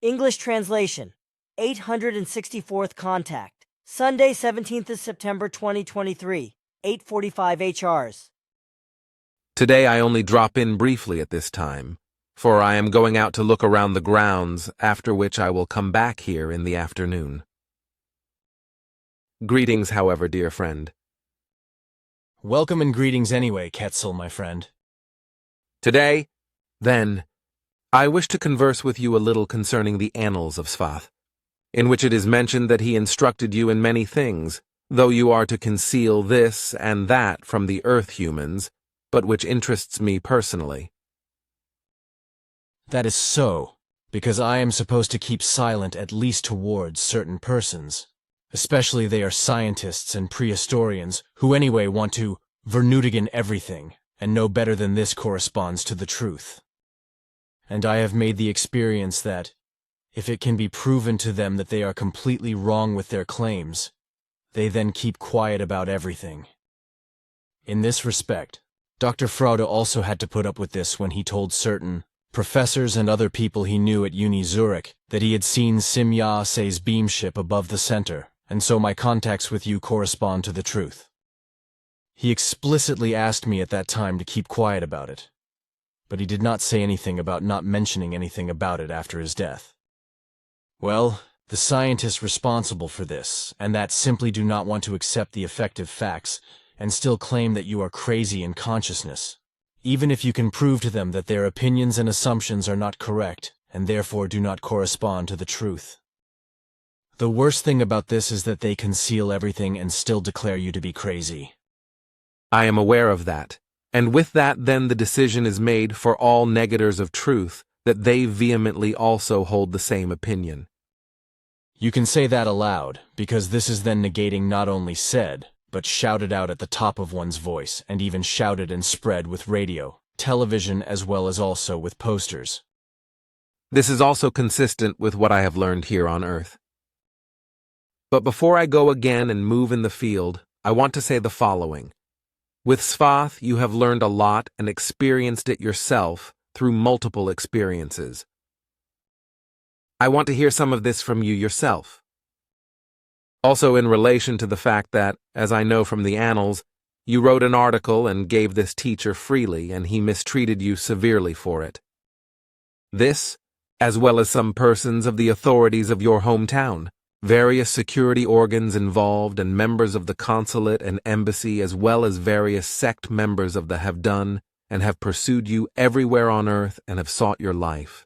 English translation, 864th contact, Sunday, 17th of September 2023, 8:45 HRs. Today I only drop in briefly at this time, for I am going out to look around the grounds, after which I will come back here in the afternoon. Greetings, however, dear friend. Welcome and greetings anyway, Quetzal, my friend. Today, then, I wish to converse with you a little concerning the annals of Svath, in which it is mentioned that he instructed you in many things, though you are to conceal this and that from the earth humans, but which interests me personally. That is so, because I am supposed to keep silent at least towards certain persons. Especially they are scientists and prehistorians who anyway want to vernutigen everything, and know better than this corresponds to the truth. And I have made the experience that, if it can be proven to them that they are completely wrong with their claims, they then keep quiet about everything. In this respect, Dr. Fraude also had to put up with this when he told certain professors and other people he knew at Uni Zurich that he had seen Simya-Se's beam ship above the center, and so my contacts with you correspond to the truth. He explicitly asked me at that time to keep quiet about it, but he did not say anything about not mentioning anything about it after his death. Well, the scientists responsible for this, and that simply do not want to accept the effective facts, and still claim that you are crazy in consciousness, even if you can prove to them that their opinions and assumptions are not correct, and therefore do not correspond to the truth. The worst thing about this is that they conceal everything and still declare you to be crazy. I am aware of that, and with that then the decision is made for all negators of truth that they vehemently also hold the same opinion. You can say that aloud, because this is then negating not only said, but shouted out at the top of one's voice, and even shouted and spread with radio, television, as well as also with posters. This is also consistent with what I have learned here on Earth. But before I go again and move in the field, I want to say the following. With Svath, you have learned a lot and experienced it yourself through multiple experiences. I want to hear some of this from you yourself. Also in relation to the fact that, as I know from the annals, you wrote an article and gave this teacher freely and he mistreated you severely for it. This, as well as some persons of the authorities of your hometown, various security organs involved and members of the consulate and embassy as well as various sect members of the have done and have pursued you everywhere on earth and have sought your life.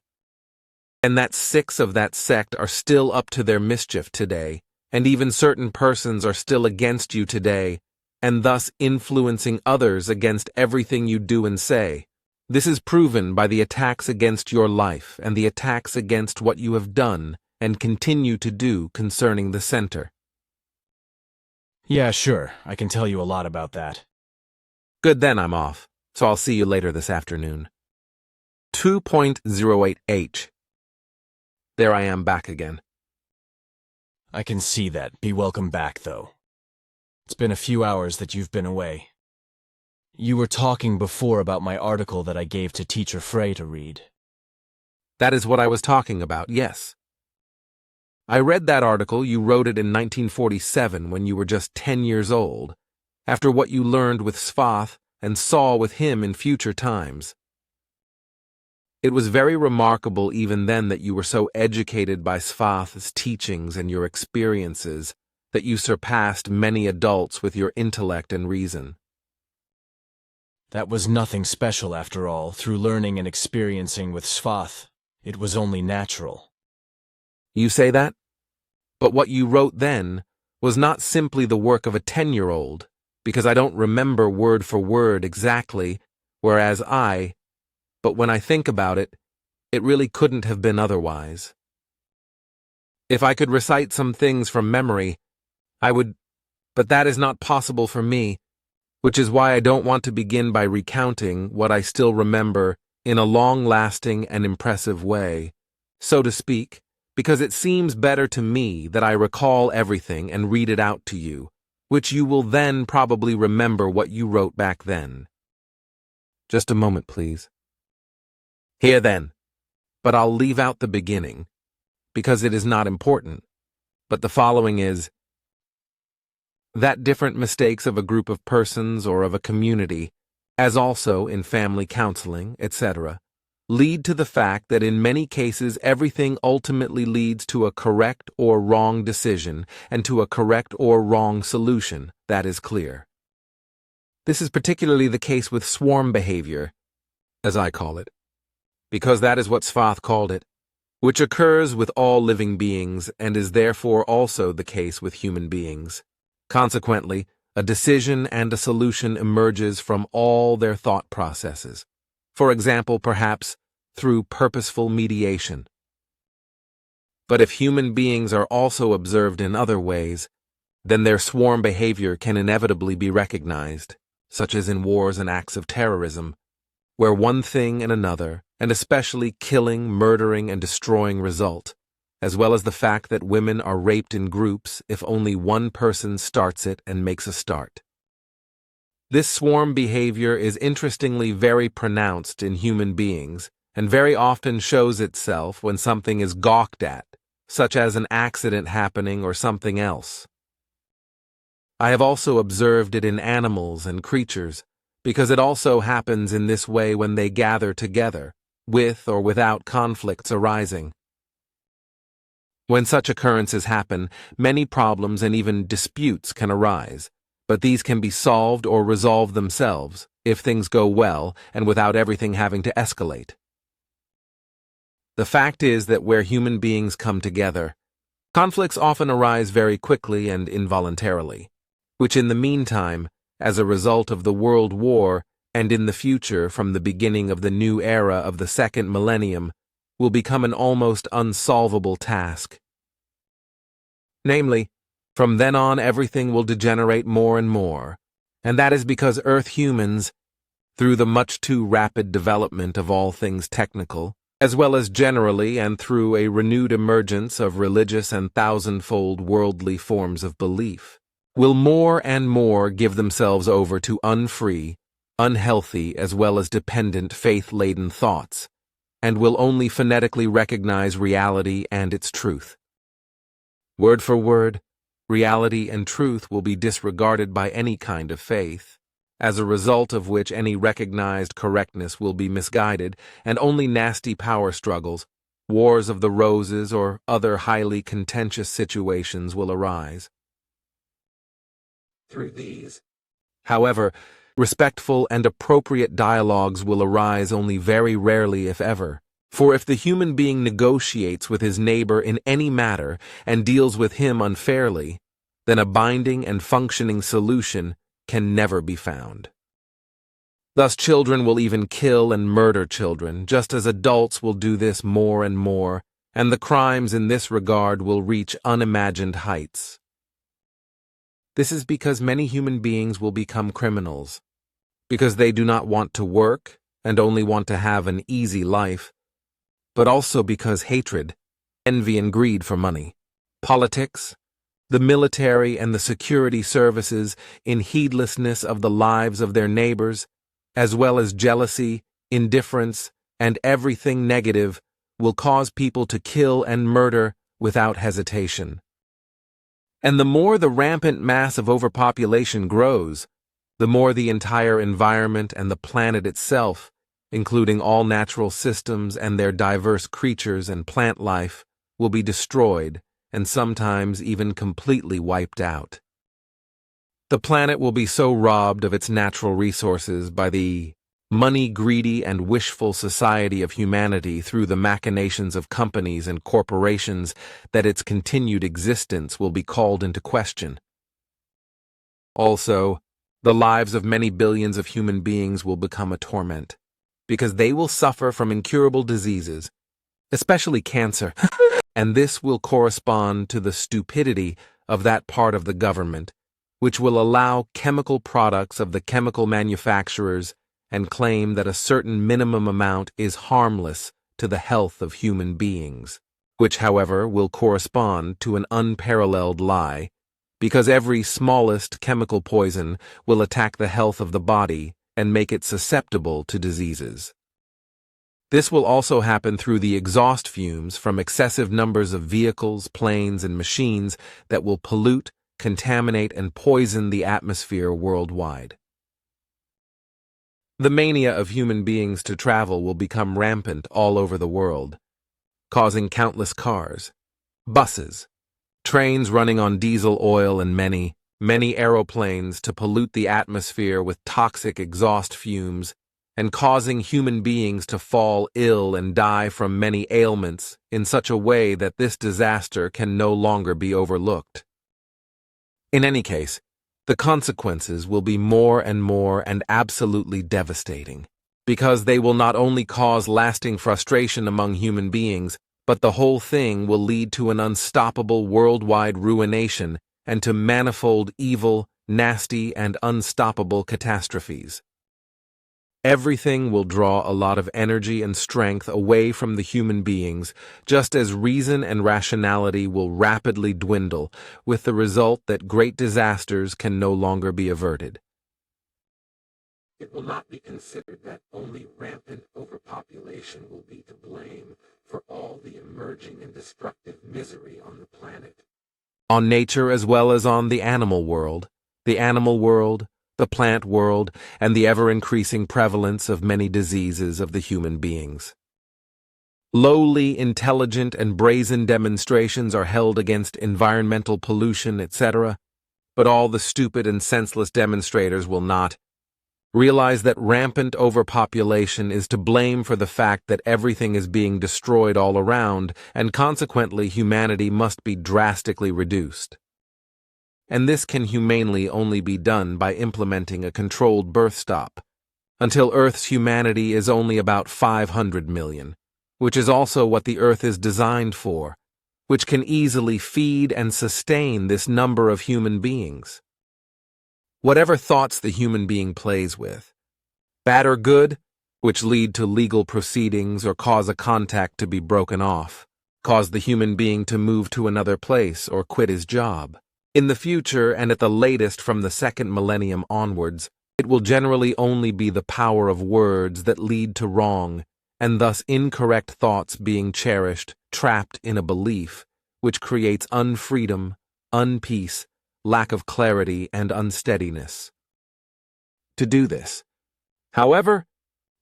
And that 6 of that sect are still up to their mischief today, and even certain persons are still against you today, and thus influencing others against everything you do and say. This is proven by the attacks against your life and the attacks against what you have done and continue to do concerning the center. Yeah, sure, I can tell you a lot about that. Good, then I'm off, so I'll see you later this afternoon. 2.08H. There I am back again. I can see that. Be welcome back, though. It's been a few hours that you've been away. You were talking before about my article that I gave to Teacher Frey to read. That is what I was talking about, yes. I read that article. You wrote it in 1947 when you were just 10 years old, after what you learned with Svath and saw with him in future times. It was very remarkable even then that you were so educated by Svath's teachings and your experiences that you surpassed many adults with your intellect and reason. That was nothing special after all. Through learning and experiencing with Svath, it was only natural. You say that? But what you wrote then was not simply the work of a 10-year-old, because I don't remember word for word exactly, whereas but when I think about it, it really couldn't have been otherwise. If I could recite some things from memory, I would, but that is not possible for me, which is why I don't want to begin by recounting what I still remember in a long-lasting and impressive way, so to speak, because it seems better to me that I recall everything and read it out to you, which you will then probably remember what you wrote back then. Just a moment, please. Here then, but I'll leave out the beginning, because it is not important, but the following is that different mistakes of a group of persons or of a community, as also in family counseling, etc., lead to the fact that in many cases everything ultimately leads to a correct or wrong decision and to a correct or wrong solution, that is clear. This is particularly the case with swarm behavior, as I call it, because that is what Svath called it, which occurs with all living beings and is therefore also the case with human beings. Consequently, a decision and a solution emerges from all their thought processes. For example, perhaps through purposeful mediation. But if human beings are also observed in other ways, then their swarm behavior can inevitably be recognized, such as in wars and acts of terrorism, where one thing and another, and especially killing, murdering, and destroying result, as well as the fact that women are raped in groups if only one person starts it and makes a start. This swarm behavior is interestingly very pronounced in human beings, and very often shows itself when something is gawked at, such as an accident happening or something else. I have also observed it in animals and creatures, because it also happens in this way when they gather together, with or without conflicts arising. When such occurrences happen, many problems and even disputes can arise, but these can be solved or resolved themselves, if things go well and without everything having to escalate. The fact is that where human beings come together, conflicts often arise very quickly and involuntarily, which in the meantime, as a result of the World War and in the future from the beginning of the new era of the second millennium, will become an almost unsolvable task. Namely, from then on everything will degenerate more and more, and that is because Earth humans, through the much too rapid development of all things technical, as well as generally and through a renewed emergence of religious and thousandfold worldly forms of belief, will more and more give themselves over to unfree, unhealthy as well as dependent faith-laden thoughts, and will only phonetically recognize reality and its truth. Word for word, reality and truth will be disregarded by any kind of faith, as a result of which any recognized correctness will be misguided, and only nasty power struggles, wars of the roses, or other highly contentious situations will arise. Through these, however, respectful and appropriate dialogues will arise only very rarely if ever, for if the human being negotiates with his neighbor in any matter and deals with him unfairly, then a binding and functioning solution can never be found. Thus children will even kill and murder children, just as adults will do this more and more, and the crimes in this regard will reach unimagined heights. This is because many human beings will become criminals, because they do not want to work and only want to have an easy life, but also because hatred, envy and greed for money, politics, the military and the security services, in heedlessness of the lives of their neighbors, as well as jealousy, indifference, and everything negative, will cause people to kill and murder without hesitation. And the more the rampant mass of overpopulation grows, the more the entire environment and the planet itself, including all natural systems and their diverse creatures and plant life, will be destroyed and sometimes even completely wiped out. The planet will be so robbed of its natural resources by the money-greedy and wishful society of humanity through the machinations of companies and corporations that its continued existence will be called into question. Also, the lives of many billions of human beings will become a torment, because they will suffer from incurable diseases, especially cancer, and this will correspond to the stupidity of that part of the government, which will allow chemical products of the chemical manufacturers and claim that a certain minimum amount is harmless to the health of human beings, which, however, will correspond to an unparalleled lie, because every smallest chemical poison will attack the health of the body and make it susceptible to diseases. This will also happen through the exhaust fumes from excessive numbers of vehicles, planes, and machines that will pollute, contaminate, and poison the atmosphere worldwide. The mania of human beings to travel will become rampant all over the world, causing countless cars, buses, trains running on diesel oil, and many aeroplanes to pollute the atmosphere with toxic exhaust fumes and causing human beings to fall ill and die from many ailments in such a way that this disaster can no longer be overlooked. In any case, the consequences will be more and absolutely devastating, because they will not only cause lasting frustration among human beings, but the whole thing will lead to an unstoppable worldwide ruination and to manifold evil, nasty, and unstoppable catastrophes. Everything will draw a lot of energy and strength away from the human beings, just as reason and rationality will rapidly dwindle, with the result that great disasters can no longer be averted. It will not be considered that only rampant overpopulation will be to blame for all the emerging and destructive misery on the planet. On nature as well as on the animal world, the plant world, and the ever-increasing prevalence of many diseases of the human beings. Lowly, intelligent, and brazen demonstrations are held against environmental pollution, etc., but all the stupid and senseless demonstrators will not realize that rampant overpopulation is to blame for the fact that everything is being destroyed all around, and consequently humanity must be drastically reduced. And this can humanely only be done by implementing a controlled birth stop, until Earth's humanity is only about 500 million, which is also what the Earth is designed for, which can easily feed and sustain this number of human beings. Whatever thoughts the human being plays with, bad or good, which lead to legal proceedings or cause a contact to be broken off, cause the human being to move to another place or quit his job. In the future, and at the latest from the second millennium onwards, it will generally only be the power of words that lead to wrong, and thus incorrect thoughts being cherished, trapped in a belief, which creates unfreedom, unpeace, lack of clarity, and unsteadiness. To do this, however,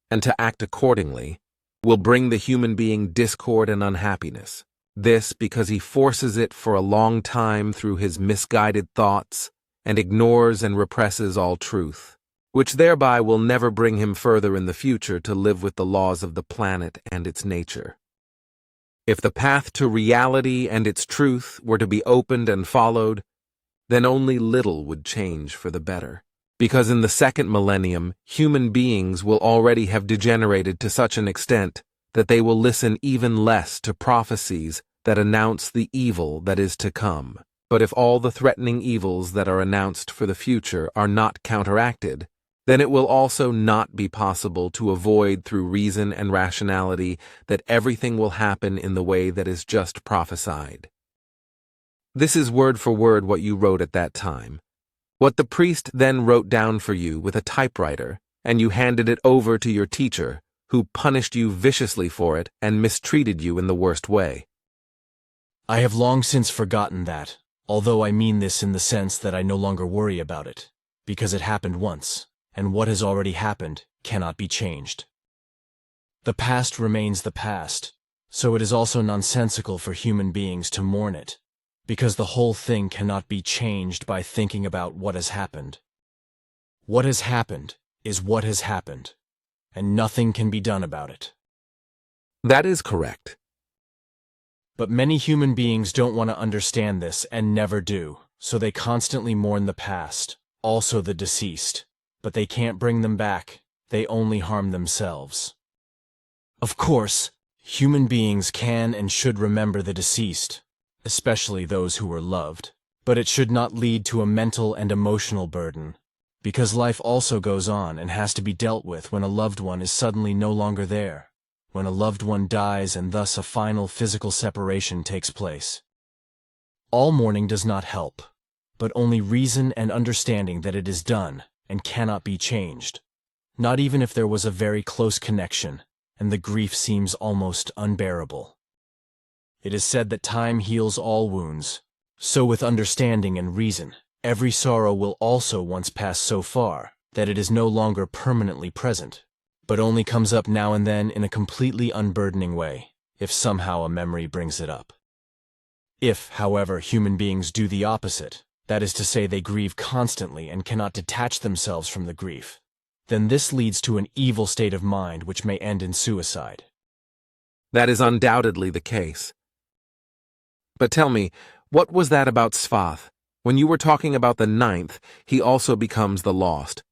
and to act accordingly, will bring the human being discord and unhappiness. This because he forces it for a long time through his misguided thoughts and ignores and represses all truth, which thereby will never bring him further in the future to live with the laws of the planet and its nature. If the path to reality and its truth were to be opened and followed, then only little would change for the better, because in the second millennium, human beings will already have degenerated to such an extent that they will listen even less to prophecies that announce the evil that is to come. But if all the threatening evils that are announced for the future are not counteracted, then it will also not be possible to avoid through reason and rationality that everything will happen in the way that is just prophesied. This is word for word what you wrote at that time, what the priest then wrote down for you with a typewriter, and you handed it over to your teacher, who punished you viciously for it and mistreated you in the worst way. I have long since forgotten that, although I mean this in the sense that I no longer worry about it, because it happened once, and what has already happened cannot be changed. The past remains the past, so it is also nonsensical for human beings to mourn it, because the whole thing cannot be changed by thinking about what has happened. What has happened is what has happened, and nothing can be done about it. That is correct. But many human beings don't want to understand this and never do, so they constantly mourn the past, also the deceased, but they can't bring them back, they only harm themselves. Of course, human beings can and should remember the deceased, especially those who were loved, but it should not lead to a mental and emotional burden, because life also goes on and has to be dealt with when a loved one is suddenly no longer there, when a loved one dies and thus a final physical separation takes place. All mourning does not help, but only reason and understanding that it is done and cannot be changed, not even if there was a very close connection, and the grief seems almost unbearable. It is said that time heals all wounds, so with understanding and reason, every sorrow will also once pass so far that it is no longer permanently present, but only comes up now and then in a completely unburdening way, if somehow a memory brings it up. If, however, human beings do the opposite, that is to say they grieve constantly and cannot detach themselves from the grief, then this leads to an evil state of mind which may end in suicide. That is undoubtedly the case. But tell me, what was that about Svath? When you were talking about the ninth, he also becomes the lost.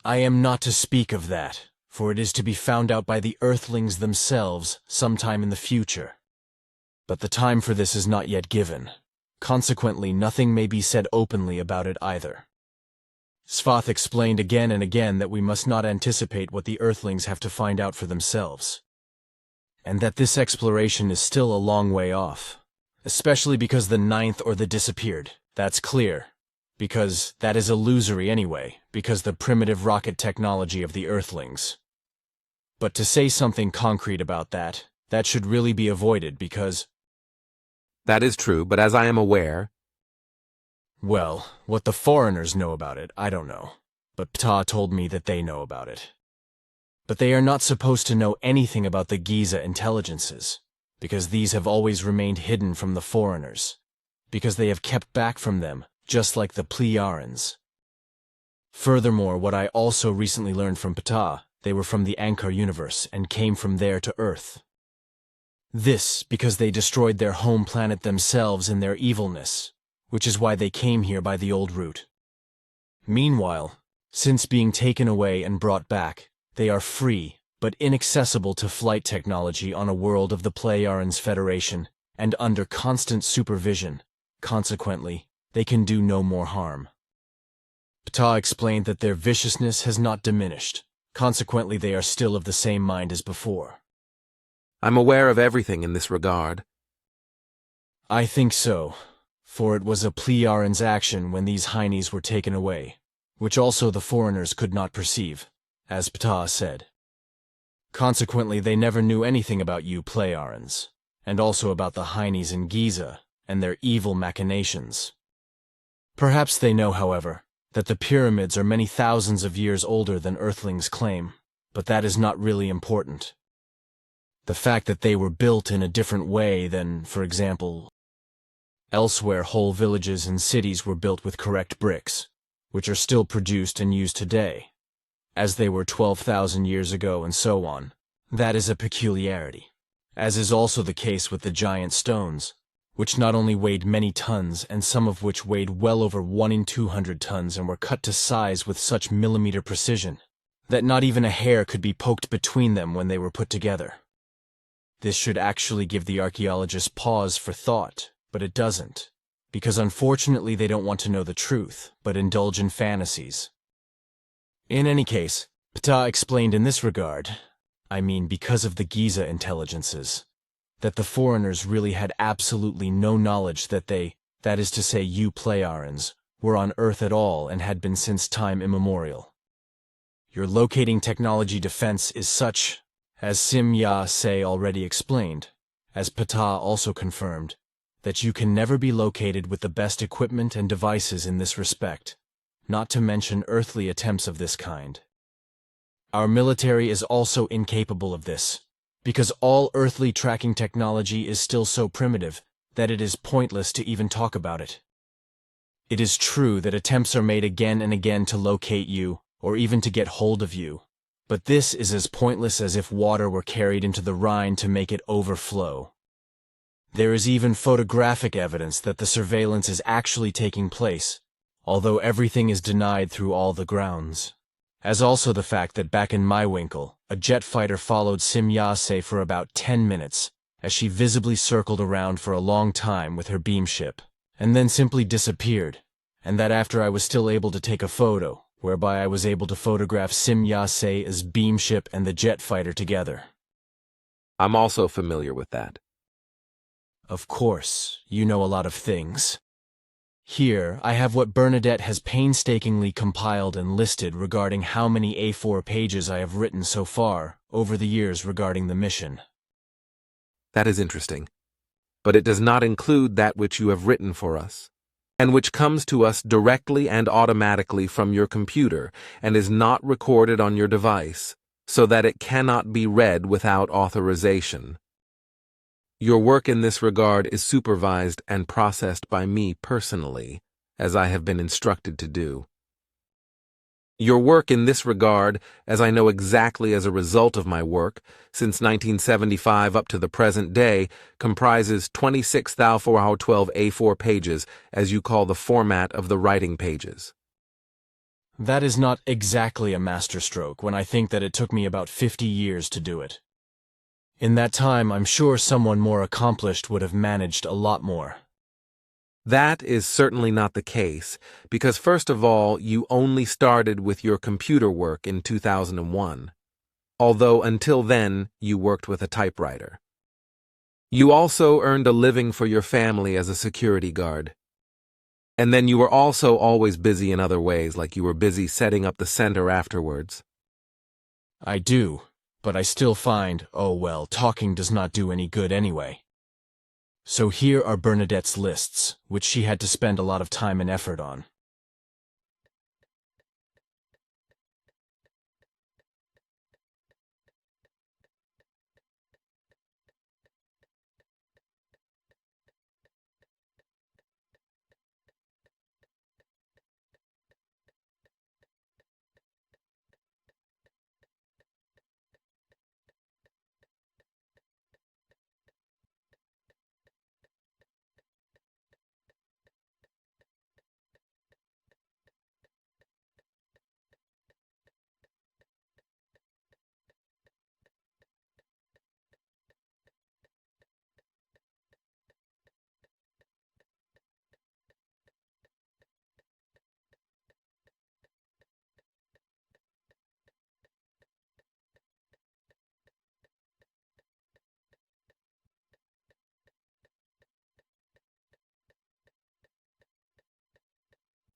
I am not to speak of that, for it is to be found out by the Earthlings themselves sometime in the future. But the time for this is not yet given. Consequently, nothing may be said openly about it either. Svath explained again and again that we must not anticipate what the Earthlings have to find out for themselves, and that this exploration is still a long way off, especially because the ninth or the disappeared. That's clear, because that is illusory anyway, because the primitive rocket technology of the Earthlings. But to say something concrete about that should really be avoided because... That is true, but as I am aware... Well, what the foreigners know about it, I don't know, but Ptah told me that they know about it. But they are not supposed to know anything about the Giza intelligences, because these have always remained hidden from the foreigners, because they have kept back from them, just like the Pleiarans. Furthermore, what I also recently learned from Ptah, they were from the Ankar universe and came from there to Earth. This because they destroyed their home planet themselves in their evilness, which is why they came here by the old route. Meanwhile, since being taken away and brought back, they are free, but inaccessible to flight technology on a world of the Pleiarans Federation, and under constant supervision. Consequently, they can do no more harm. Ptah explained that their viciousness has not diminished. Consequently, they are still of the same mind as before. I'm aware of everything in this regard. I think so, for it was a Pleiaran's action when these heinies were taken away, which also the foreigners could not perceive, as Ptah said. Consequently, they never knew anything about you Pleiarans, and also about the heinies in Giza and their evil machinations. Perhaps they know, however, that the pyramids are many thousands of years older than Earthlings claim, but that is not really important. The fact that they were built in a different way than, for example, elsewhere whole villages and cities were built with correct bricks, which are still produced and used today, as they were 12,000 years ago and so on. That is a peculiarity, as is also the case with the giant stones, which not only weighed many tons and some of which weighed well over 1 in 200 tons and were cut to size with such millimeter precision that not even a hair could be poked between them when they were put together. This should actually give the archaeologists pause for thought, but it doesn't, because unfortunately they don't want to know the truth, but indulge in fantasies. In any case, Ptah explained in this regard, I mean because of the Giza intelligences, that the foreigners really had absolutely no knowledge that they, that is to say you Pleiarans, were on Earth at all and had been since time immemorial. Your locating technology defense is such, as Sim-Ya-Se already explained, as Ptah also confirmed, that you can never be located with the best equipment and devices in this respect, not to mention earthly attempts of this kind. Our military is also incapable of this, because all earthly tracking technology is still so primitive that it is pointless to even talk about it. It is true that attempts are made again and again to locate you, or even to get hold of you, but this is as pointless as if water were carried into the Rhine to make it overflow. There is even photographic evidence that the surveillance is actually taking place, although everything is denied through all the grounds. As also the fact that back in Maiwinkle, a jet fighter followed Sim-Ya-Se for about 10 minutes, as she visibly circled around for a long time with her beam ship, and then simply disappeared, and that after I was still able to take a photo, whereby I was able to photograph Sim-Ya-Se's beam ship and the jet fighter together. I'm also familiar with that. Of course, you know a lot of things. Here, I have what Bernadette has painstakingly compiled and listed regarding how many A4 pages I have written so far over the years regarding the mission. That is interesting. But it does not include that which you have written for us, and which comes to us directly and automatically from your computer and is not recorded on your device, so that it cannot be read without authorization. Your work in this regard is supervised and processed by me personally, as I have been instructed to do. Your work in this regard, as I know exactly as a result of my work, since 1975 up to the present day, comprises 26,412 A4 pages, as you call the format of the writing pages. That is not exactly a masterstroke when I think that it took me about 50 years to do it. In that time, I'm sure someone more accomplished would have managed a lot more. That is certainly not the case, because first of all, you only started with your computer work in 2001, although until then you worked with a typewriter. You also earned a living for your family as a security guard. And then you were also always busy in other ways, like you were busy setting up the center afterwards. I do, but I still find, oh well, talking does not do any good anyway. So here are Bernadette's lists, which she had to spend a lot of time and effort on.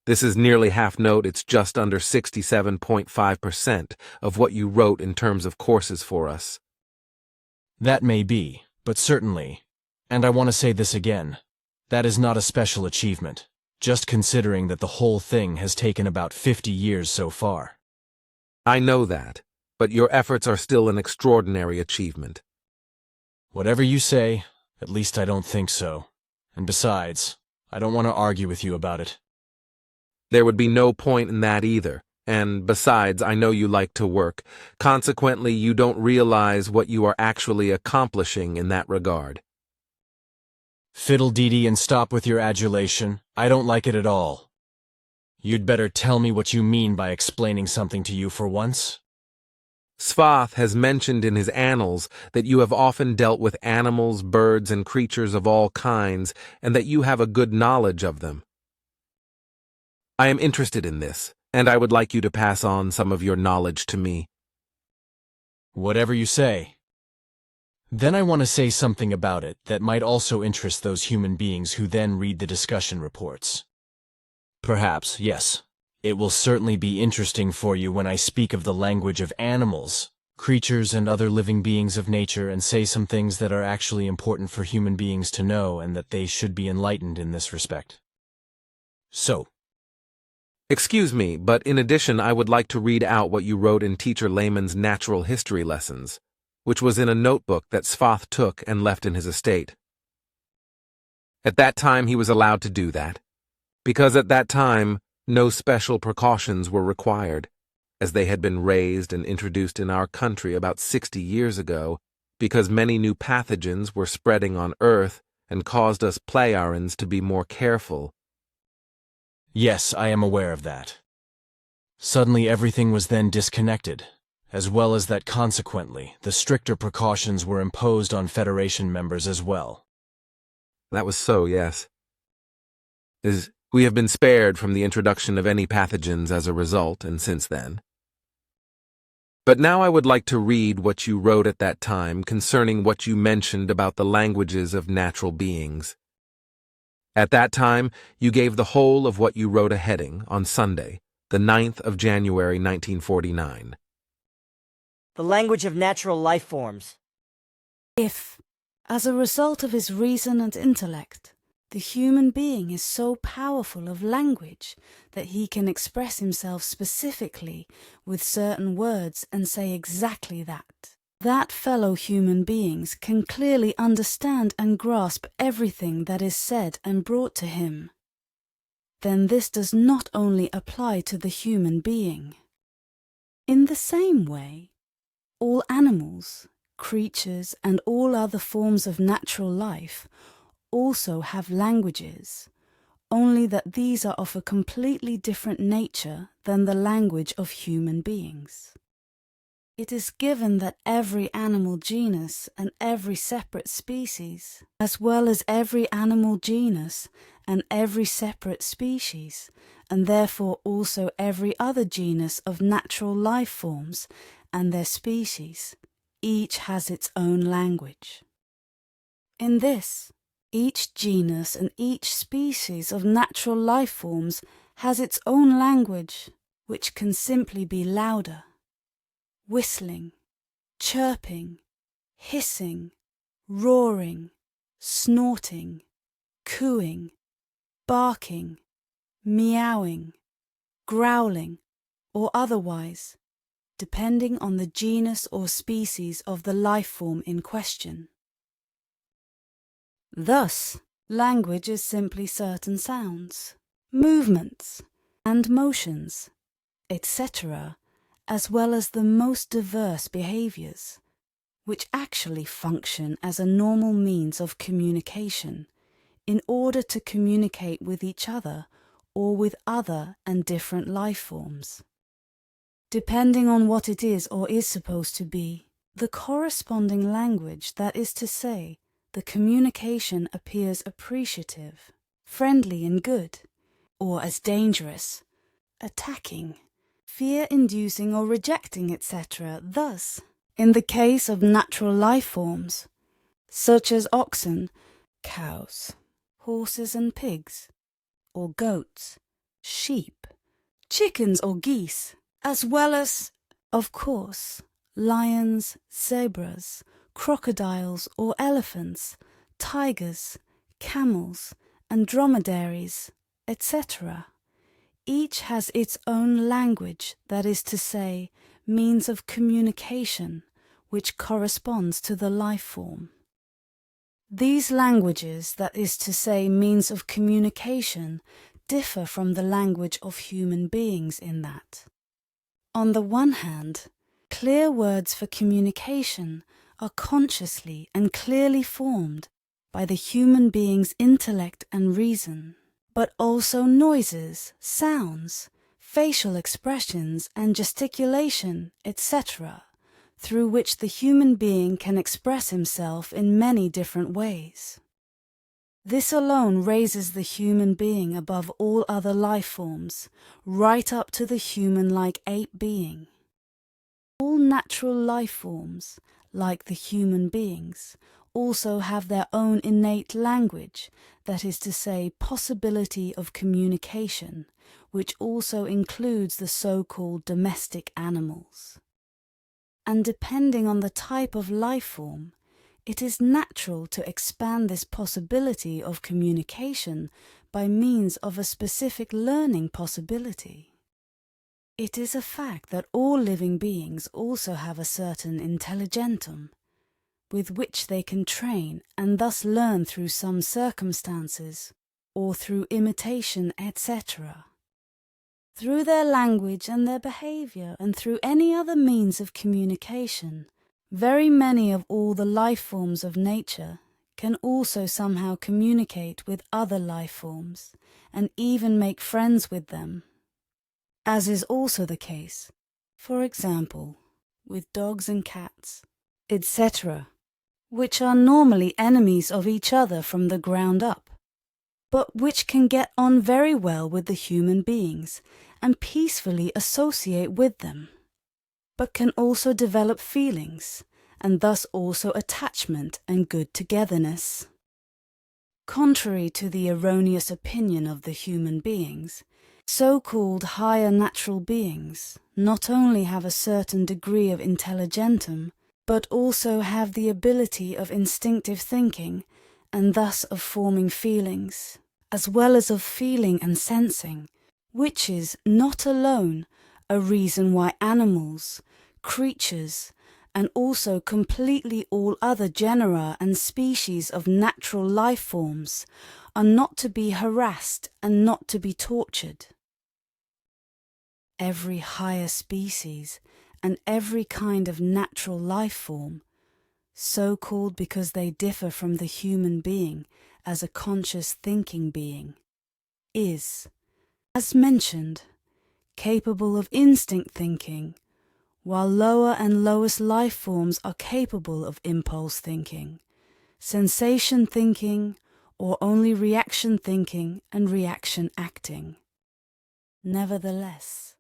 This is nearly half note, it's just under 67.5% of what you wrote in terms of courses for us. That may be, but certainly, and I want to say this again, that is not a special achievement, just considering that the whole thing has taken about 50 years so far. I know that, but your efforts are still an extraordinary achievement. Whatever you say, at least I don't think so. And besides, I don't want to argue with you about it. There would be no point in that either, and besides, I know you like to work. Consequently, you don't realize what you are actually accomplishing in that regard. Fiddle-dee-dee and stop with your adulation. I don't like it at all. You'd better tell me what you mean by explaining something to you for once. Svath has mentioned in his annals that you have often dealt with animals, birds, and creatures of all kinds, and that you have a good knowledge of them. I am interested in this, and I would like you to pass on some of your knowledge to me. Whatever you say. Then I want to say something about it that might also interest those human beings who then read the discussion reports. Perhaps, yes, it will certainly be interesting for you when I speak of the language of animals, creatures, and other living beings of nature and say some things that are actually important for human beings to know and that they should be enlightened in this respect. So, Excuse me, but in addition, I would like to read out what you wrote in Teacher Lehman's natural history lessons, which was in a notebook that Svath took and left in his estate. At that time, he was allowed to do that, because at that time, no special precautions were required, as they had been raised and introduced in our country about 60 years ago, because many new pathogens were spreading on Earth and caused us Pleiarans to be more careful. yes, I am aware of that. Suddenly everything was then disconnected, as well as that consequently, the stricter precautions were imposed on Federation members as well. That was so, yes. We have been spared from the introduction of any pathogens as a result, and since then. But now I would like to read what you wrote at that time concerning what you mentioned about the languages of natural beings. At that time, you gave the whole of what you wrote a heading on Sunday, the 9th of January 1949. The language of natural life forms. If, as a result of his reason and intellect, the human being is so powerful of language that he can express himself specifically with certain words and say exactly that fellow human beings can clearly understand and grasp everything that is said and brought to him, then this does not only apply to the human being. In the same way, all animals, creatures, and all other forms of natural life also have languages, only that these are of a completely different nature than the language of human beings. It is given that every animal genus and every separate species, as well as every animal genus and every separate species, and therefore also every other genus of natural life forms and their species, each has its own language. In this, each genus and each species of natural life forms has its own language, which can simply be louder, whistling, chirping, hissing, roaring, snorting, cooing, barking, meowing, growling, or otherwise, depending on the genus or species of the life form in question. Thus, language is simply certain sounds, movements, and motions, etc., as well as the most diverse behaviors, which actually function as a normal means of communication in order to communicate with each other or with other and different life forms. Depending on what it is or is supposed to be, the corresponding language, that is to say, the communication, appears appreciative, friendly and good, or as dangerous, attacking, fear-inducing or rejecting, etc. Thus, in the case of natural life forms, such as oxen, cows, horses and pigs, or goats, sheep, chickens or geese, as well as, of course, lions, zebras, crocodiles or elephants, tigers, camels, and dromedaries, etc. Each has its own language, that is to say, means of communication, which corresponds to the life form. These languages, that is to say, means of communication, differ from the language of human beings in that, on the one hand, clear words for communication are consciously and clearly formed by the human being's intellect and reason, but also noises, sounds, facial expressions and gesticulation, etc., through which the human being can express himself in many different ways. This alone raises the human being above all other life forms, right up to the human-like ape being. All natural life forms, like the human beings, also have their own innate language, that is to say, possibility of communication, which also includes the so-called domestic animals. And depending on the type of life form, it is natural to expand this possibility of communication by means of a specific learning possibility. It is a fact that all living beings also have a certain intelligentum, with which they can train and thus learn through some circumstances, or through imitation, etc. Through their language and their behavior, and through any other means of communication, very many of all the life forms of nature can also somehow communicate with other life forms, and even make friends with them, as is also the case, for example, with dogs and cats, etc., which are normally enemies of each other from the ground up, but which can get on very well with the human beings and peacefully associate with them, but can also develop feelings, and thus also attachment and good togetherness. Contrary to the erroneous opinion of the human beings, so-called higher natural beings not only have a certain degree of intelligentum, but also have the ability of instinctive thinking, and thus of forming feelings, as well as of feeling and sensing, which is not alone a reason why animals, creatures, and also completely all other genera and species of natural life forms are not to be harassed and not to be tortured. Every higher species and every kind of natural life form, so called because they differ from the human being as a conscious thinking being, is, as mentioned, capable of instinct thinking, while lower and lowest life forms are capable of impulse thinking, sensation thinking, or only reaction thinking and reaction acting. Nevertheless,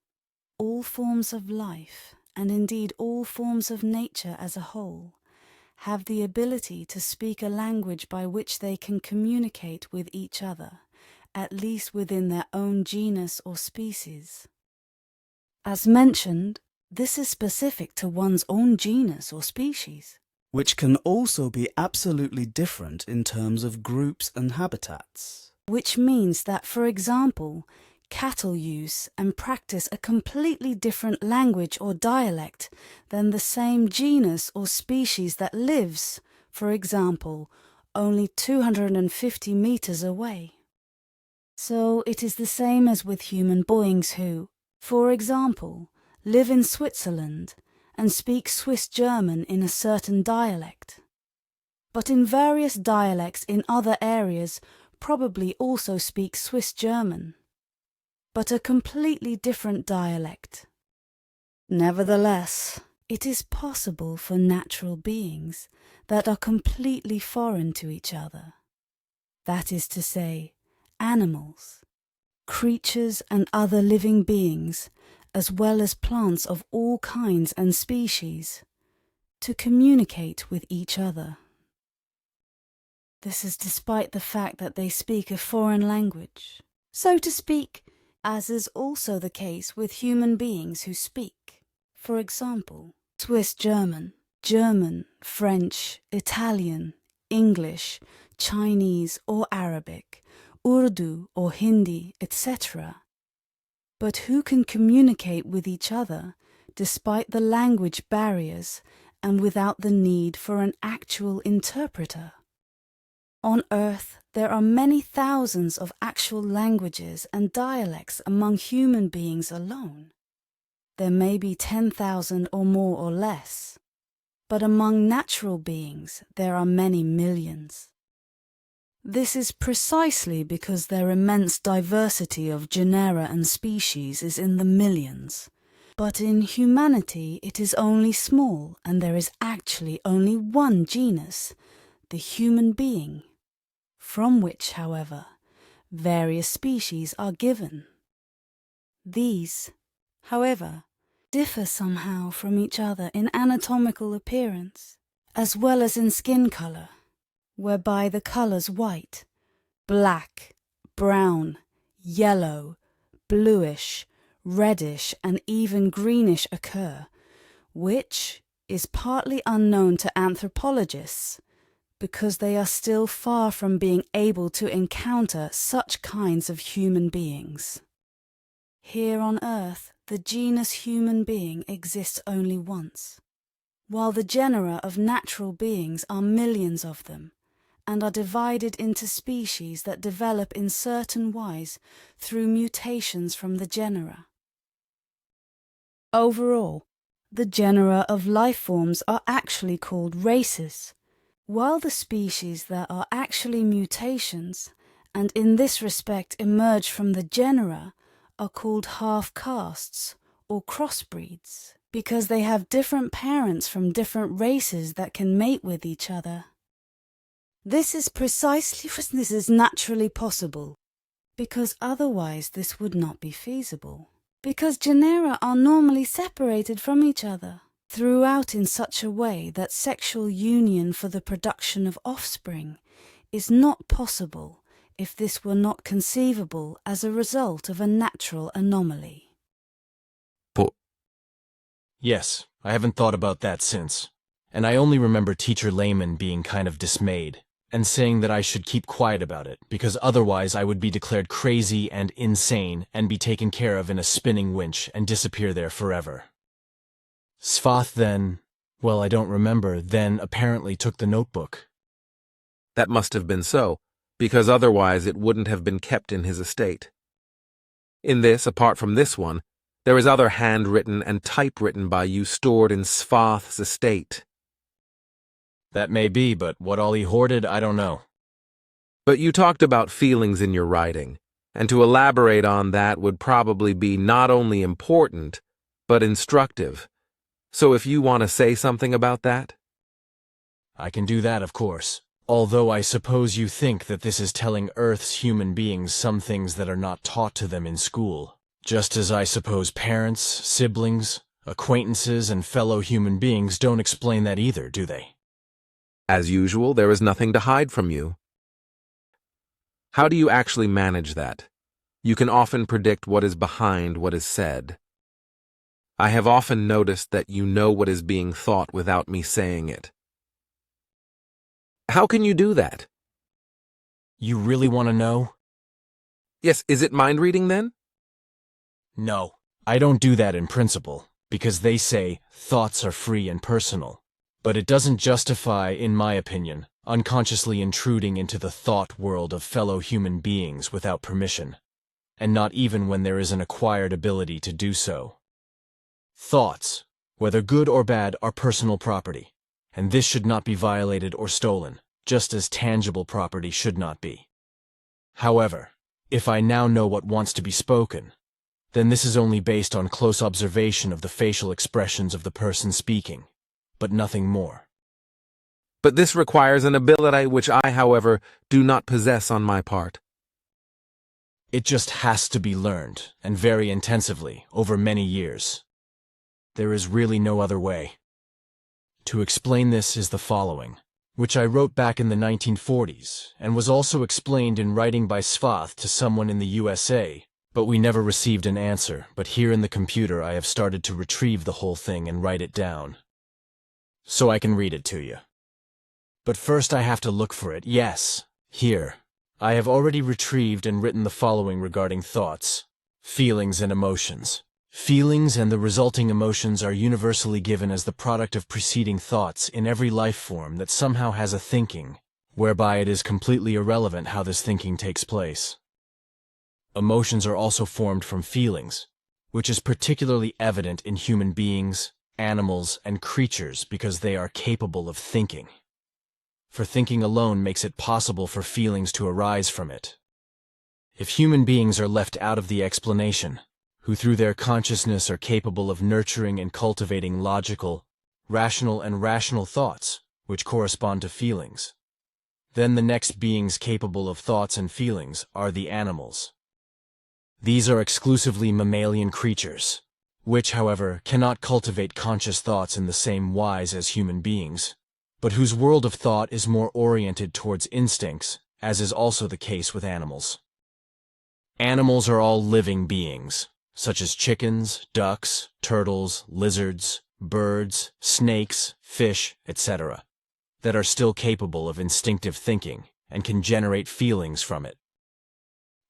all forms of life, and indeed all forms of nature as a whole, have the ability to speak a language by which they can communicate with each other, at least within their own genus or species. As mentioned, this is specific to one's own genus or species, which can also be absolutely different in terms of groups and habitats. which means that, for example, cattle use and practice a completely different language or dialect than the same genus or species that lives, for example, only 250 meters away. So it is the same as with human beings who, for example, live in Switzerland and speak Swiss German in a certain dialect, but in various dialects in other areas probably also speak Swiss German, but a completely different dialect. Nevertheless, it is possible for natural beings that are completely foreign to each other, that is to say, animals, creatures and other living beings, as well as plants of all kinds and species, to communicate with each other. This is despite the fact that they speak a foreign language, so to speak, as is also the case with human beings who speak, for example, Swiss German, German, French, Italian, English, Chinese or Arabic, Urdu or Hindi, etc. But who can communicate with each other despite the language barriers and without the need for an actual interpreter? On Earth, there are many thousands of actual languages and dialects among human beings alone. There may be 10,000 or more or less, but among natural beings there are many millions. This is precisely because their immense diversity of genera and species is in the millions. But in humanity it is only small, and there is actually only one genus, the human being, from which, however, various species are given. These, however, differ somehow from each other in anatomical appearance, as well as in skin color, whereby the colors white, black, brown, yellow, bluish, reddish, and even greenish occur, which is partly unknown to anthropologists, because they are still far from being able to encounter such kinds of human beings. Here on Earth, the genus human being exists only once, while the genera of natural beings are millions of them, and are divided into species that develop in certain wise through mutations from the genera. Overall, the genera of life forms are actually called races, while the species that are actually mutations, and in this respect emerge from the genera, are called half-castes or crossbreeds, because they have different parents from different races that can mate with each other. This is precisely what this is naturally possible, because otherwise this would not be feasible, because genera are normally separated from each other throughout in such a way that sexual union for the production of offspring is not possible if this were not conceivable as a result of a natural anomaly. Yes, I haven't thought about that since. And I only remember Teacher Lehman being kind of dismayed and saying that I should keep quiet about it because otherwise I would be declared crazy and insane and be taken care of in a spinning winch and disappear there forever. Svath then, well, I don't remember, then apparently took the notebook. That must have been so, because otherwise it wouldn't have been kept in his estate. In this, apart from this one, there is other handwritten and typewritten by you stored in Svath's estate. That may be, but what all he hoarded, I don't know. But you talked about feelings in your writing, and to elaborate on that would probably be not only important, but instructive. So if you want to say something about that? I can do that, of course. Although I suppose you think that this is telling Earth's human beings some things that are not taught to them in school. Just as I suppose parents, siblings, acquaintances, and fellow human beings don't explain that either, do they? As usual, there is nothing to hide from you. How do you actually manage that? You can often predict what is behind what is said. I have often noticed that you know what is being thought without me saying it. How can you do that? You really want to know? Yes, is it mind reading then? No, I don't do that in principle, because they say thoughts are free and personal. But it doesn't justify, in my opinion, unconsciously intruding into the thought world of fellow human beings without permission, and not even when there is an acquired ability to do so. Thoughts, whether good or bad, are personal property, and this should not be violated or stolen, just as tangible property should not be. However, if I now know what wants to be spoken, then this is only based on close observation of the facial expressions of the person speaking, but nothing more. But this requires an ability which I, however, do not possess on my part. It just has to be learned, and very intensively, over many years. There is really no other way. To explain this is the following, which I wrote back in the 1940s, and was also explained in writing by Svath to someone in the USA, but we never received an answer. But here in the computer I have started to retrieve the whole thing and write it down, so I can read it to you. But first I have to look for it. Yes, here. I have already retrieved and written the following regarding thoughts, feelings, and emotions. Feelings and the resulting emotions are universally given as the product of preceding thoughts in every life form that somehow has a thinking, whereby it is completely irrelevant how this thinking takes place. Emotions are also formed from feelings, which is particularly evident in human beings, animals, and creatures because they are capable of thinking. For thinking alone makes it possible for feelings to arise from it. If human beings are left out of the explanation, who through their consciousness are capable of nurturing and cultivating logical, rational thoughts, which correspond to feelings, then the next beings capable of thoughts and feelings are the animals. These are exclusively mammalian creatures, which, however, cannot cultivate conscious thoughts in the same wise as human beings, but whose world of thought is more oriented towards instincts, as is also the case with animals. Animals are all living beings, such as chickens, ducks, turtles, lizards, birds, snakes, fish, etc., that are still capable of instinctive thinking and can generate feelings from it.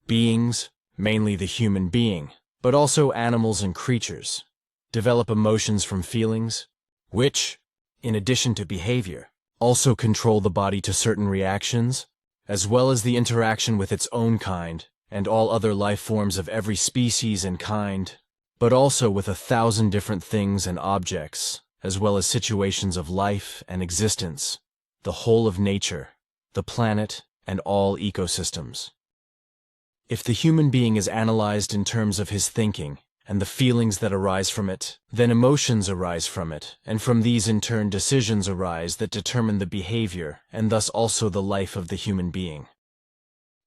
Beings, mainly the human being, but also animals and creatures, develop emotions from feelings, which, in addition to behavior, also control the body to certain reactions, as well as the interaction with its own kind and all other life forms of every species and kind, but also with 1,000 different things and objects, as well as situations of life and existence, the whole of nature, the planet, and all ecosystems. If the human being is analyzed in terms of his thinking and the feelings that arise from it, then emotions arise from it, and from these in turn decisions arise that determine the behavior and thus also the life of the human being.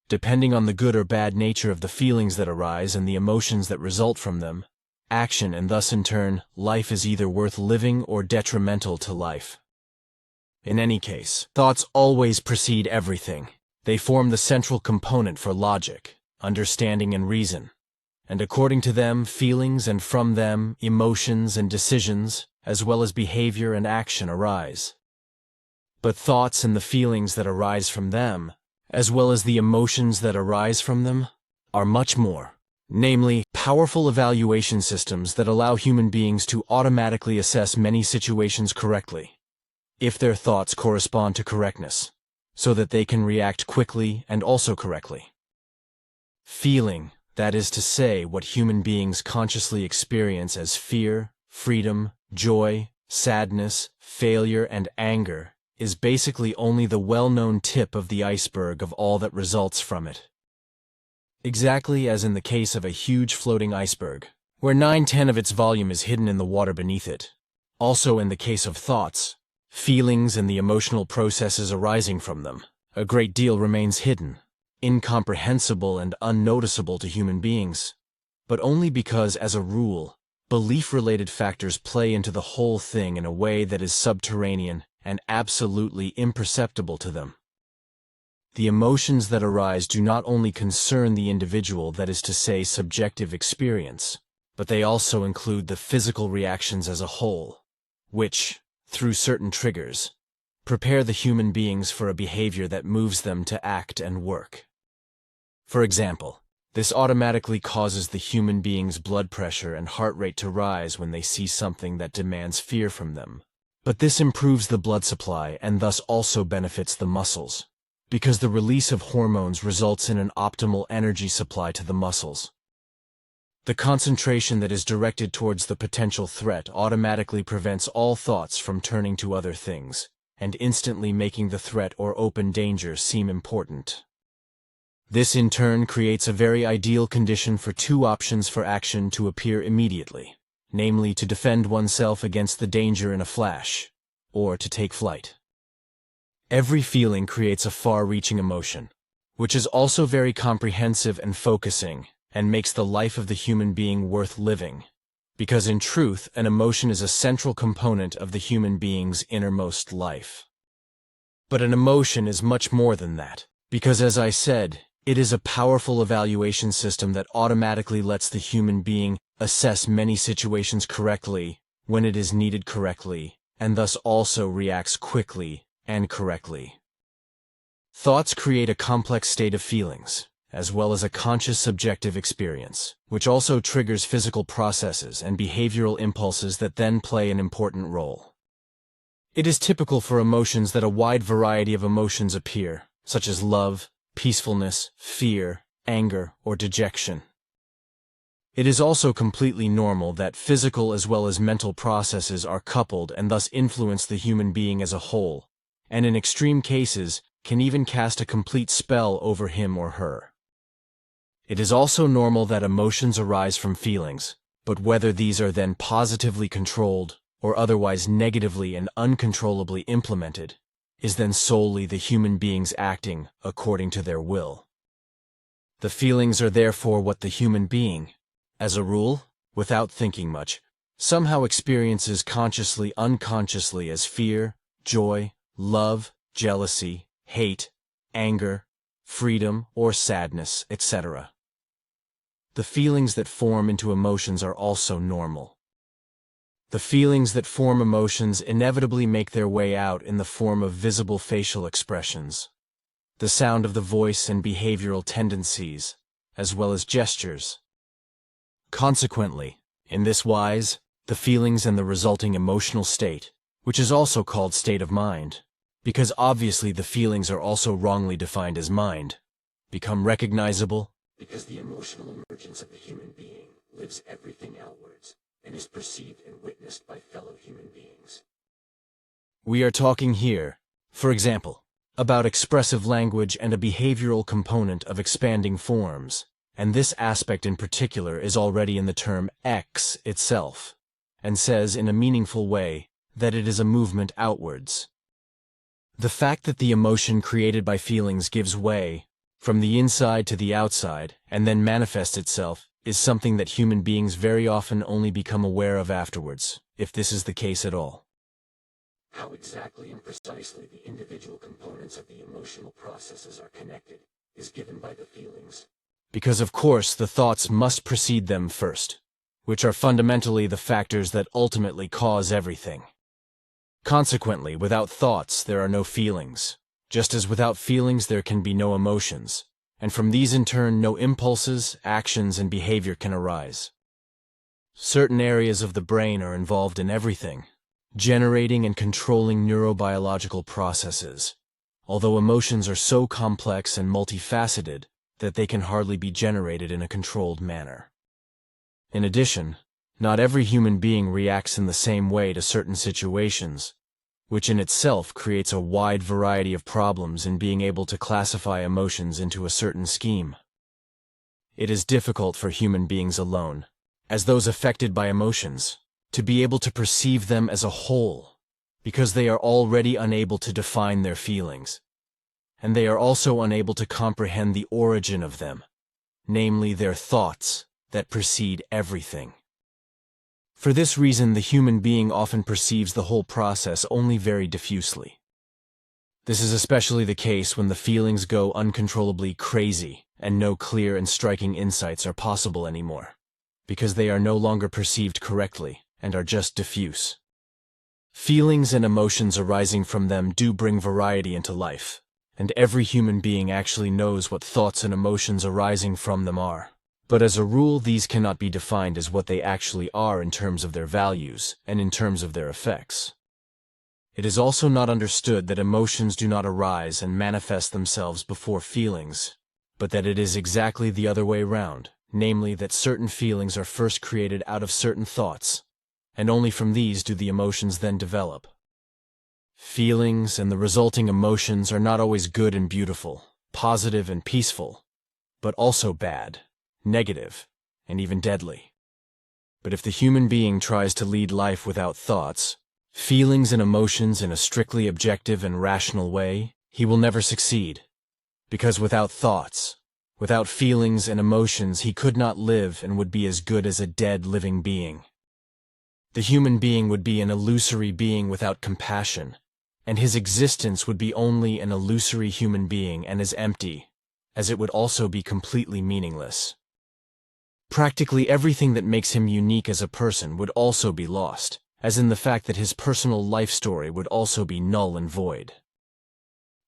Depending on the good or bad nature of the feelings that arise and the emotions that result from them, action and thus in turn, life is either worth living or detrimental to life. In any case, thoughts always precede everything, They form the central component for logic, understanding, and reason. And according to them, feelings and from them, emotions and decisions, as well as behavior and action arise. But thoughts and the feelings that arise from them, as well as the emotions that arise from them, are much more, namely, powerful evaluation systems that allow human beings to automatically assess many situations correctly, if their thoughts correspond to correctness, so that they can react quickly and also correctly. Feeling, that is to say, what human beings consciously experience as fear, freedom, joy, sadness, failure, and anger, is basically only the well-known tip of the iceberg of all that results from it. Exactly as in the case of a huge floating iceberg, where 9/10 of its volume is hidden in the water beneath it. Also in the case of thoughts, feelings and the emotional processes arising from them, a great deal remains hidden, incomprehensible and unnoticeable to human beings, but only because, as a rule, belief-related factors play into the whole thing in a way that is subterranean and absolutely imperceptible to them. The emotions that arise do not only concern the individual, that is to say, subjective experience, but they also include the physical reactions as a whole, which, through certain triggers, prepare the human beings for a behavior that moves them to act and work. For example, this automatically causes the human being's blood pressure and heart rate to rise when they see something that demands fear from them. But this improves the blood supply and thus also benefits the muscles, because the release of hormones results in an optimal energy supply to the muscles. The concentration that is directed towards the potential threat automatically prevents all thoughts from turning to other things, and instantly making the threat or open danger seem important. This in turn creates a very ideal condition for two options for action to appear immediately, namely to defend oneself against the danger in a flash, or to take flight. Every feeling creates a far-reaching emotion, which is also very comprehensive and focusing, and makes the life of the human being worth living, because in truth, an emotion is a central component of the human being's innermost life. But an emotion is much more than that, because as I said, it is a powerful evaluation system that automatically lets the human being assess many situations correctly when it is needed correctly, and thus also reacts quickly and correctly. Thoughts create a complex state of feelings, as well as a conscious subjective experience, which also triggers physical processes and behavioral impulses that then play an important role. It is typical for emotions that a wide variety of emotions appear, such as love, peacefulness, fear, anger, or dejection. It is also completely normal that physical as well as mental processes are coupled and thus influence the human being as a whole, and in extreme cases can even cast a complete spell over him or her. It is also normal that emotions arise from feelings, but whether these are then positively controlled or otherwise negatively and uncontrollably implemented is then solely the human beings acting according to their will. The feelings are therefore what the human being, as a rule, without thinking much, somehow experiences consciously, unconsciously as fear, joy, love, jealousy, hate, anger, freedom, or sadness, etc. The feelings that form into emotions are also normal. The feelings that form emotions inevitably make their way out in the form of visible facial expressions, the sound of the voice and behavioral tendencies, as well as gestures. Consequently, in this wise, the feelings and the resulting emotional state, which is also called state of mind, because obviously the feelings are also wrongly defined as mind, become recognizable, because the emotional emergence of the human being lives everything outwards and is perceived and witnessed by fellow human beings. We are talking here, for example, about expressive language and a behavioral component of expanding forms, and this aspect in particular is already in the term X itself, and says in a meaningful way that it is a movement outwards. The fact that the emotion created by feelings gives way, from the inside to the outside, and then manifests itself, is something that human beings very often only become aware of afterwards, if this is the case at all. How exactly and precisely the individual components of the emotional processes are connected is given by the feelings. Because of course the thoughts must precede them first, which are fundamentally the factors that ultimately cause everything. Consequently, without thoughts there are no feelings, just as without feelings there can be no emotions, and from these in turn no impulses, actions, and behavior can arise. Certain areas of the brain are involved in everything, generating and controlling neurobiological processes, although emotions are so complex and multifaceted that they can hardly be generated in a controlled manner. In addition, not every human being reacts in the same way to certain situations, which in itself creates a wide variety of problems in being able to classify emotions into a certain scheme. It is difficult for human beings alone, as those affected by emotions, to be able to perceive them as a whole, because they are already unable to define their feelings, and they are also unable to comprehend the origin of them, namely their thoughts that precede everything. For this reason, the human being often perceives the whole process only very diffusely. This is especially the case when the feelings go uncontrollably crazy and no clear and striking insights are possible anymore, because they are no longer perceived correctly and are just diffuse. Feelings and emotions arising from them do bring variety into life, and every human being actually knows what thoughts and emotions arising from them are. But as a rule, these cannot be defined as what they actually are in terms of their values and in terms of their effects. It is also not understood that emotions do not arise and manifest themselves before feelings, but that it is exactly the other way round, namely that certain feelings are first created out of certain thoughts, and only from these do the emotions then develop. Feelings and the resulting emotions are not always good and beautiful, positive and peaceful, but also bad, negative, and even deadly. But if the human being tries to lead life without thoughts, feelings and emotions in a strictly objective and rational way, he will never succeed. Because without thoughts, without feelings and emotions, he could not live and would be as good as a dead living being. The human being would be an illusory being without compassion, and his existence would be only an illusory human being and as empty, as it would also be completely meaningless. Practically everything that makes him unique as a person would also be lost, as in the fact that his personal life story would also be null and void.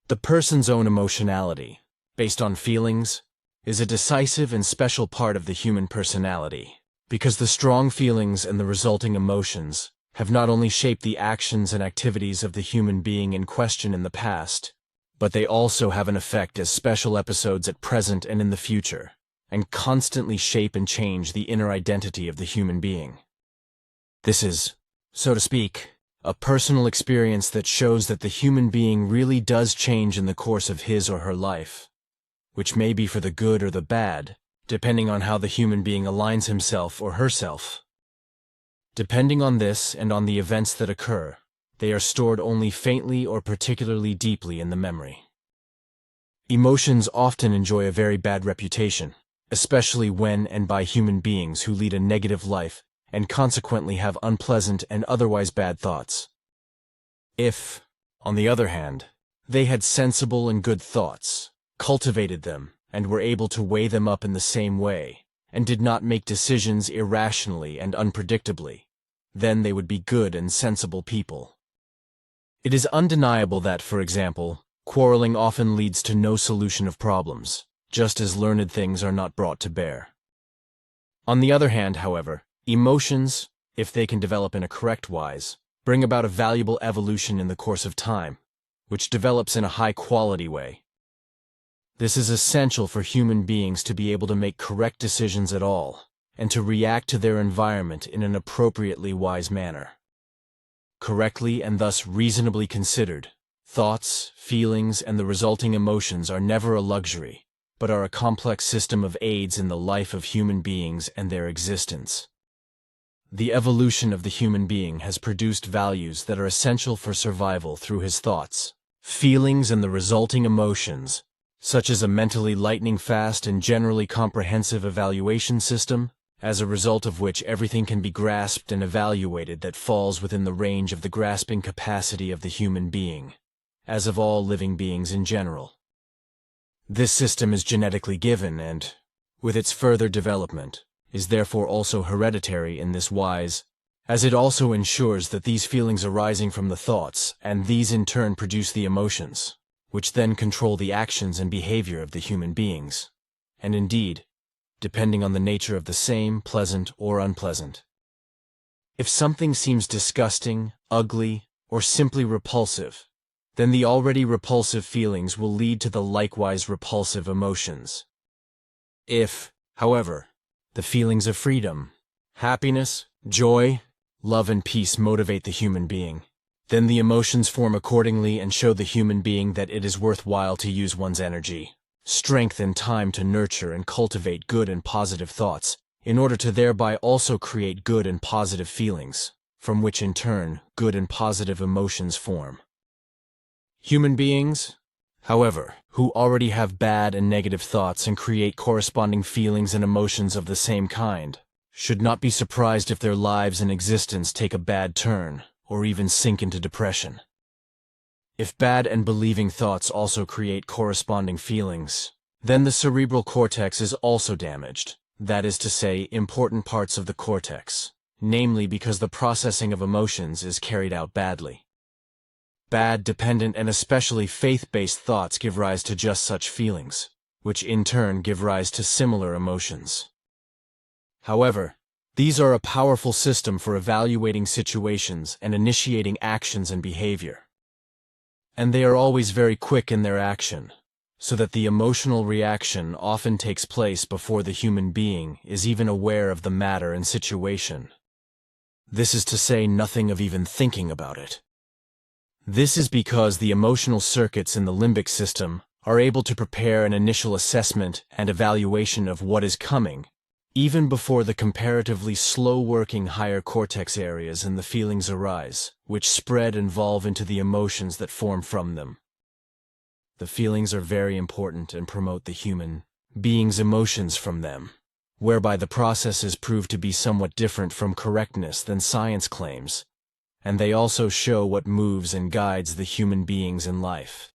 The person's own emotionality, based on feelings, is a decisive and special part of the human personality, because the strong feelings and the resulting emotions have not only shaped the actions and activities of the human being in question in the past, but they also have an effect as special episodes at present and in the future, and constantly shape and change the inner identity of the human being. This is, so to speak, a personal experience that shows that the human being really does change in the course of his or her life, which may be for the good or the bad, depending on how the human being aligns himself or herself. Depending on this and on the events that occur, they are stored only faintly or particularly deeply in the memory. Emotions often enjoy a very bad reputation, especially when and by human beings who lead a negative life and consequently have unpleasant and otherwise bad thoughts. If, on the other hand, they had sensible and good thoughts, cultivated them, and were able to weigh them up in the same way, and did not make decisions irrationally and unpredictably, then they would be good and sensible people. It is undeniable that, for example, quarreling often leads to no solution of problems, just as learned things are not brought to bear. On the other hand, however, emotions, if they can develop in a correct wise, bring about a valuable evolution in the course of time, which develops in a high-quality way. This is essential for human beings to be able to make correct decisions at all, and to react to their environment in an appropriately wise manner. Correctly and thus reasonably considered, thoughts, feelings, and the resulting emotions are never a luxury, but are a complex system of aids in the life of human beings and their existence. The evolution of the human being has produced values that are essential for survival through his thoughts, feelings, and the resulting emotions, such as a mentally lightning-fast and generally comprehensive evaluation system, as a result of which everything can be grasped and evaluated that falls within the range of the grasping capacity of the human being, as of all living beings in general. This system is genetically given and, with its further development, is therefore also hereditary in this wise, as it also ensures that these feelings arising from the thoughts, and these in turn produce the emotions, which then control the actions and behavior of the human beings, and indeed, depending on the nature of the same, pleasant or unpleasant. If something seems disgusting, ugly, or simply repulsive, then the already repulsive feelings will lead to the likewise repulsive emotions. If, however, the feelings of freedom, happiness, joy, love and peace motivate the human being, then the emotions form accordingly and show the human being that it is worthwhile to use one's energy, strength and time to nurture and cultivate good and positive thoughts, in order to thereby also create good and positive feelings, from which in turn good and positive emotions form. Human beings, however, who already have bad and negative thoughts and create corresponding feelings and emotions of the same kind, should not be surprised if their lives and existence take a bad turn, or even sink into depression. If bad and believing thoughts also create corresponding feelings, then the cerebral cortex is also damaged, that is to say, important parts of the cortex, namely because the processing of emotions is carried out badly. Bad, dependent, and especially faith-based thoughts give rise to just such feelings, which in turn give rise to similar emotions. However, these are a powerful system for evaluating situations and initiating actions and behavior. And they are always very quick in their action, so that the emotional reaction often takes place before the human being is even aware of the matter and situation. This is to say nothing of even thinking about it. This is because the emotional circuits in the limbic system are able to prepare an initial assessment and evaluation of what is coming, even before the comparatively slow-working higher cortex areas and the feelings arise, which spread and evolve into the emotions that form from them. The feelings are very important and promote the human being's emotions from them, whereby the processes prove to be somewhat different from correctness than science claims, and they also show what moves and guides the human beings in life.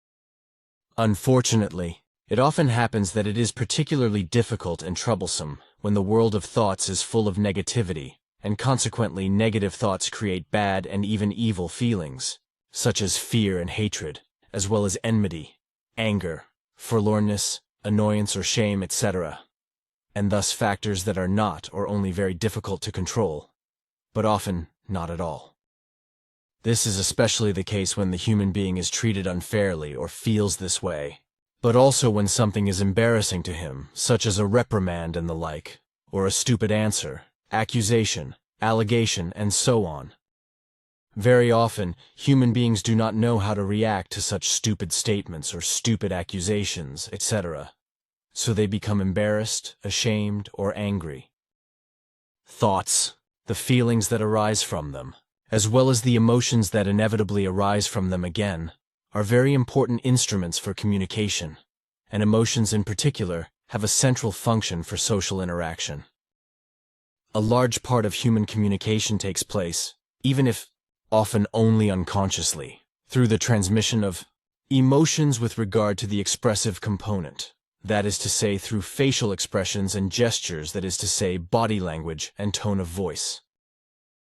Unfortunately, it often happens that it is particularly difficult and troublesome when the world of thoughts is full of negativity, and consequently negative thoughts create bad and even evil feelings, such as fear and hatred, as well as enmity, anger, forlornness, annoyance or shame, etc., and thus factors that are not or only very difficult to control, but often not at all. This is especially the case when the human being is treated unfairly or feels this way, but also when something is embarrassing to him, such as a reprimand and the like, or a stupid answer, accusation, allegation, and so on. Very often, human beings do not know how to react to such stupid statements or stupid accusations, etc., so they become embarrassed, ashamed, or angry. Thoughts, the feelings that arise from them, as well as the emotions that inevitably arise from them again, are very important instruments for communication, and emotions in particular have a central function for social interaction. A large part of human communication takes place, even if often only unconsciously, through the transmission of emotions with regard to the expressive component, that is to say through facial expressions and gestures, that is to say body language and tone of voice.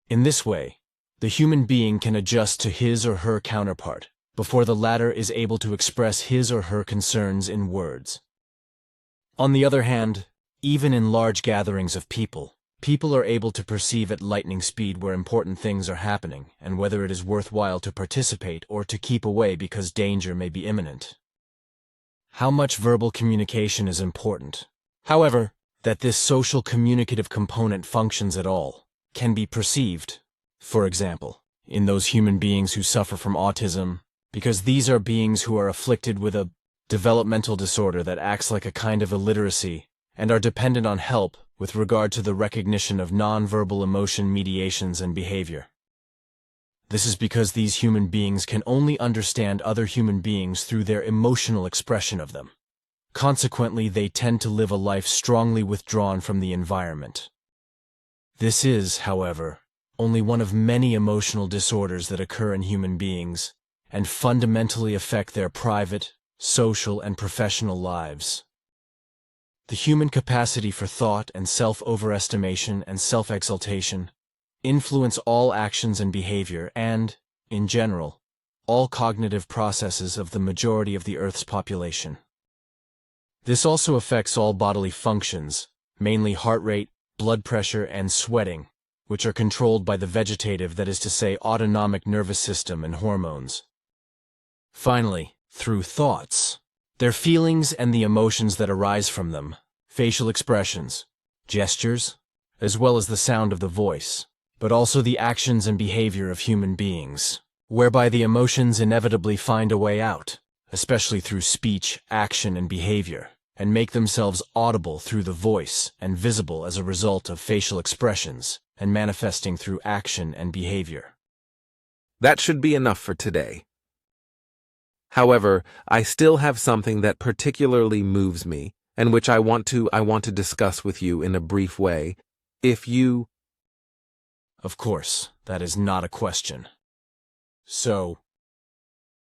In this way, the human being can adjust to his or her counterpart before the latter is able to express his or her concerns in words. On the other hand, even in large gatherings of people are able to perceive at lightning speed where important things are happening and whether it is worthwhile to participate or to keep away because danger may be imminent. How much verbal communication is important, however, that this social communicative component functions at all, can be perceived, for example, in those human beings who suffer from autism, because these are beings who are afflicted with a developmental disorder that acts like a kind of illiteracy and are dependent on help with regard to the recognition of non-verbal emotion mediations and behavior. This is because these human beings can only understand other human beings through their emotional expression of them. Consequently, they tend to live a life strongly withdrawn from the environment, This is, however, only one of many emotional disorders that occur in human beings and fundamentally affect their private, social, and professional lives. The human capacity for thought and self-overestimation and self-exaltation influence all actions and behavior and, in general, all cognitive processes of the majority of the Earth's population. This also affects all bodily functions, mainly heart rate, blood pressure, and sweating, which are controlled by the vegetative, that is to say, autonomic nervous system and hormones. Finally, through thoughts, their feelings and the emotions that arise from them, facial expressions, gestures, as well as the sound of the voice, but also the actions and behavior of human beings, whereby the emotions inevitably find a way out, especially through speech, action, and behavior, and make themselves audible through the voice and visible as a result of facial expressions and manifesting through action and behavior. That should be enough for today. However, I still have something that particularly moves me, and which I want to discuss with you in a brief way. If you... Of course, that is not a question. So,